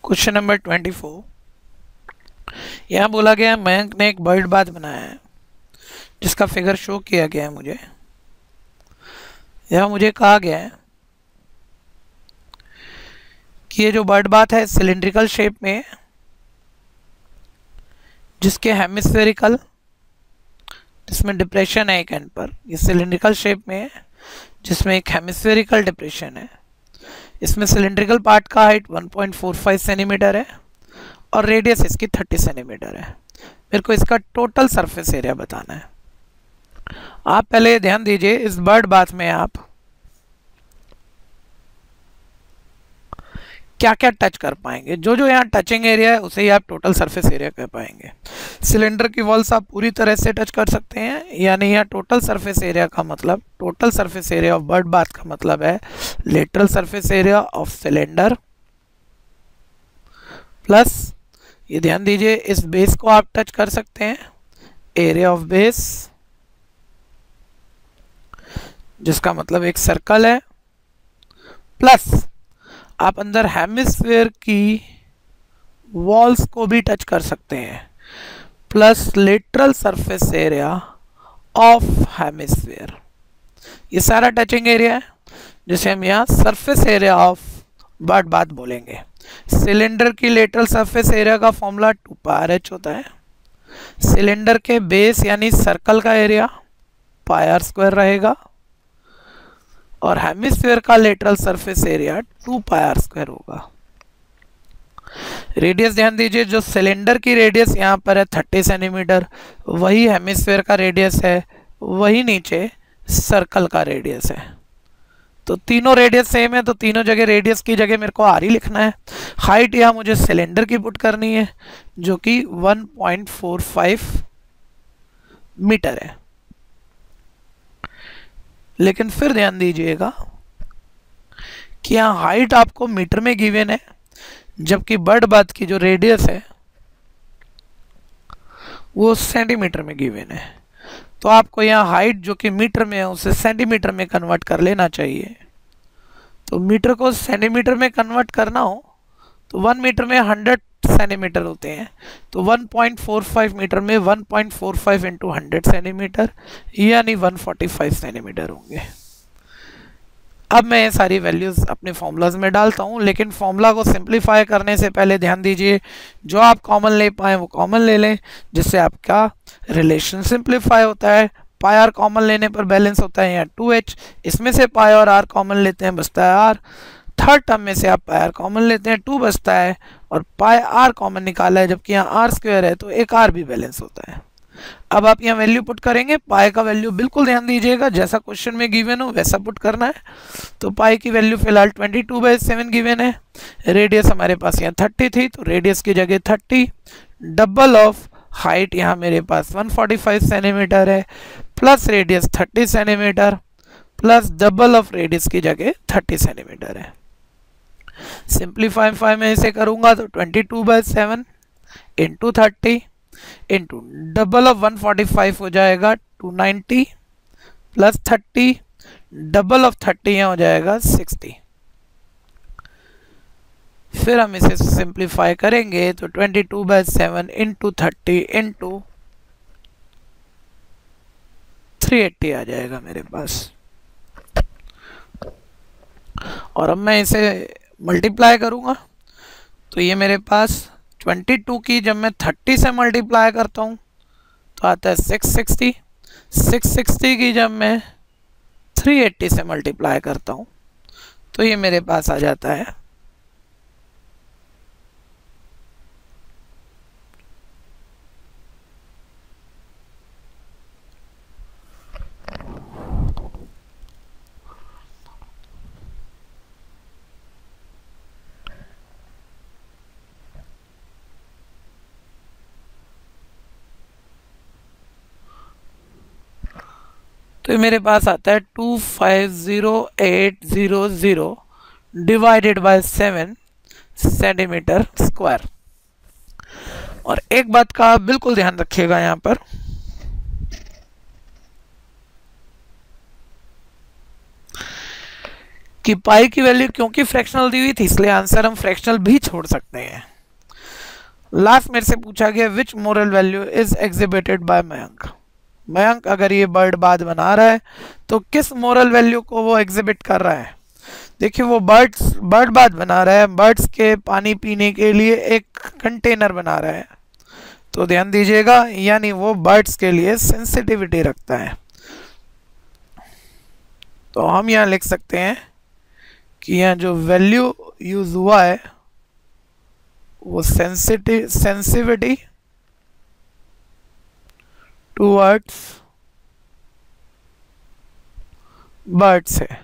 Question number 24। यहाँ बोला गया मयंक ने एक बर्ड बाथ बनाया है जिसका फिगर शो किया गया है मुझे। यहाँ मुझे कहा गया है कि ये जो बर्ड बाथ है सिलिंड्रिकल शेप में है, जिसके हेमिस्फेरिकल, जिसमें डिप्रेशन है एक एंड पर। ये सिलिंड्रिकल शेप में है जिसमें एक हेमिस्फेरिकल डिप्रेशन है। इसमें सिलिंड्रिकल पार्ट का हाइट 1.45 सेंटीमीटर है और रेडियस इसकी 30 सेंटीमीटर है। मेरे को इसका टोटल सरफेस एरिया बताना है। आप पहले ध्यान दीजिए, इस बर्ड बाथ में आप क्या क्या टच कर पाएंगे। जो जो यहाँ टचिंग एरिया है उसे ही आप टोटल सरफेस एरिया कह पाएंगे। सिलेंडर की वॉल्स आप पूरी तरह से टच कर सकते हैं, यानी यहाँ टोटल सरफेस एरिया का मतलब, total surface area of bird bath का मतलब है lateral surface area of cylinder plus, ये ध्यान दीजिए, इस बेस को आप टच कर सकते हैं, एरिया ऑफ बेस, जिसका मतलब एक सर्कल है, प्लस आप अंदर हेमिस्फीयर की वॉल्स को भी टच कर सकते हैं, plus lateral surface area of hemisphere. ये सारा टचिंग एरिया है जिसे हम यहाँ surface area of bird bath बोलेंगे। सिलेंडर की लेटरल सरफेस एरिया का फॉर्मूला 2πr/h होता है। सिलेंडर के बेस यानी सर्कल का एरिया πr² रहेगा और हेमिस्फीयर का लेटरल सरफेस एरिया 2πr² होगा। रेडियस ध्यान दीजिए, जो सिलेंडर की रेडियस यहाँ पर है 30 सेंटीमीटर, वही हेमिस्फीयर का रेडियस है, वही नीचे सर्कल का रेडियस है। तो तीनों रेडियस सेम है, तो तीनों जगह रेडियस की जगह मेरे को आर ही लिखना है। हाइट यहाँ मुझे सिलेंडर की पुट करनी है जो कि 1.45 मीटर है। लेकिन फिर ध्यान दीजिएगा कि यहाँ हाइट आपको मीटर में गिवन है, जबकि बर्ड बाथ की जो रेडियस है वो सेंटीमीटर में गिवन है। तो आपको यहाँ हाइट जो कि मीटर में है उसे सेंटीमीटर में कन्वर्ट कर लेना चाहिए। तो मीटर को सेंटीमीटर में कन्वर्ट करना हो तो 1 मीटर में 100 सेंटीमीटर होते हैं, तो 1.45 मीटर में 1.45 इंटू 100 सेंटीमीटर यानी 145 सेंटीमीटर होंगे। अब मैं ये सारी वैल्यूज अपने फॉर्मूलाज में डालता हूँ, लेकिन फॉर्मूला को सिंप्लीफाई करने से पहले ध्यान दीजिए, जो आप कॉमन ले पाए वो कॉमन ले लें, जिससे आपका रिलेशन सिंप्लीफाई होता है। पाई आर कॉमन लेने पर बैलेंस होता है यहाँ 2h, इसमें से पाई और आर कॉमन लेते हैं बचता है आर। थर्ड टर्म में से आप पाई आर कॉमन लेते हैं 2 बचता है और पाई आर कॉमन निकाला है, जबकि यहाँ r² है तो एक r भी बैलेंस होता है। अब आप यहाँ वैल्यू पुट करेंगे, पाई का वैल्यू बिल्कुल ध्यान दीजिएगा जैसा क्वेश्चन में गिवन हो वैसा पुट करना है। तो पाई की वैल्यू फिलहाल 22/7 गिवन है। रेडियस हमारे पास यहाँ 30 थी तो रेडियस की जगह 30, डबल ऑफ हाइट यहाँ मेरे पास 145 सेंटीमीटर है, plus radius 30 centimetre, plus double of radius की जगह 30 सेंटीमीटर है। सिंप्लीफाई में इसे करूंगा तो 22/7 इंटू 30 इंटू डबल ऑफ 145 हो जाएगा 290, प्लस 30 डबल ऑफ 30 यहाँ हो जाएगा 60। फिर हम इसे सिंप्लीफाई करेंगे तो 22/7 इंटू 30 इंटू 380 आ जाएगा मेरे पास। और अब मैं इसे मल्टीप्लाई करूंगा तो ये मेरे पास 22 की जब मैं 30 से मल्टीप्लाई करता हूँ तो आता है 660। 660 की जब मैं 380 से मल्टीप्लाई करता हूँ तो ये मेरे पास आ जाता है 250,800 डिवाइडेड बाय 7 सेंटीमीटर स्क्वायर। और एक बात का आप बिल्कुल ध्यान रखिएगा यहाँ पर, कि पाई की वैल्यू क्योंकि फ्रैक्शनल दी हुई थी इसलिए आंसर हम फ्रैक्शनल भी छोड़ सकते हैं। लास्ट मेरे से पूछा गया which moral value is exhibited by Mayank. Mayank अगर ये बर्ड बाथ बना रहा है तो किस मोरल वैल्यू को वो एग्जिबिट कर रहा है। देखिए वो बर्ड बाथ बना रहा है, बर्ड्स के पानी पीने के लिए एक कंटेनर बना रहा है, तो ध्यान दीजिएगा यानी वो बर्ड्स के लिए सेंसिटिविटी रखता है। तो हम यहाँ लिख सकते हैं कि यहाँ जो वैल्यू यूज हुआ है वो सेंसिटिविटी टूवर्ड्स बर्ड्स है।